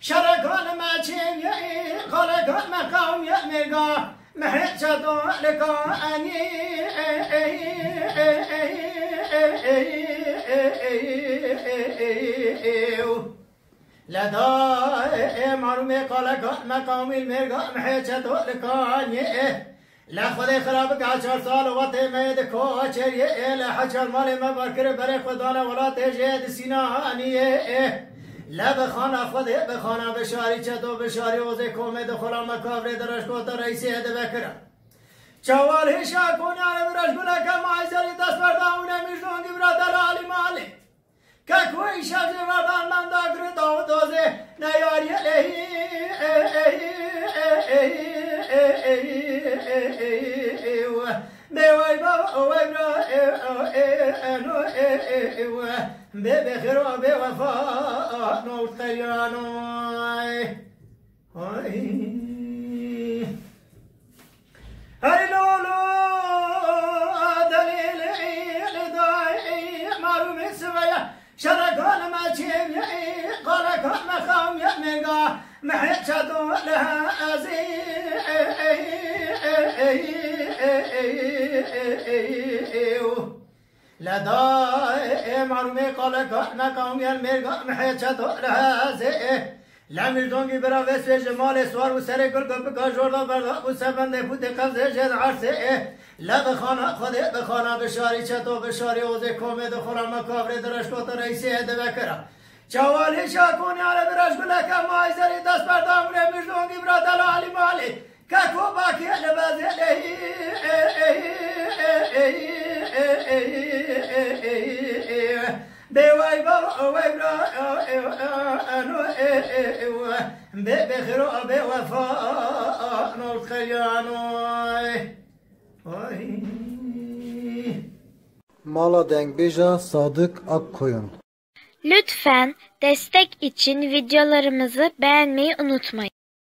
شرکان مچیم خالکان مقام مرگا محجدو لکانی لدا معلومه خالکان مقام مرگا محجدو لکانی لا خدای خراب که 4 سال وقت مید کوچریه لا حجر مال مبارکر بر خدانا ولات جد سینانیه لا بخانه خدای بخانه بشاری چتو بشاری اوز کومد خلا مکاور درش کو تا رئیس هد بکر چوال هشا کونیان برش گلا کما ازری دست برداونه میشون کی برادر علی مالی که کوئی شب وردان من داگر دو دوزه نیاری بوای با وای برا بخیر و بوفا نوت قیانوی هی لولو دلیل دای معلوم سویا شرکان ما چیم قالکان مخام یمگا محجدو لها لدا معلومه قالکان مقام یمگا محجدو لها لا مردونگی برا وسوی جمال سوار و سر گل گپ کا جوردا بردا و سبنده بود قبضه جد عرصه لا بخانا خود بخانا بشاری چتو بشاری اوزه کومه دخلا مکابر درش کو تا رئیس هد بکرا چوالی شاکونی علی برش گله که مایزری دست بردامونه مردونگی برا دل علی مالی که کو باکی لبازه بوای با وای برا بخیر و بوفا نوت خیانوی Mala Dengbija Sadık Akkoyun. Lütfen destek için videolarımızı beğenmeyi unutmayın.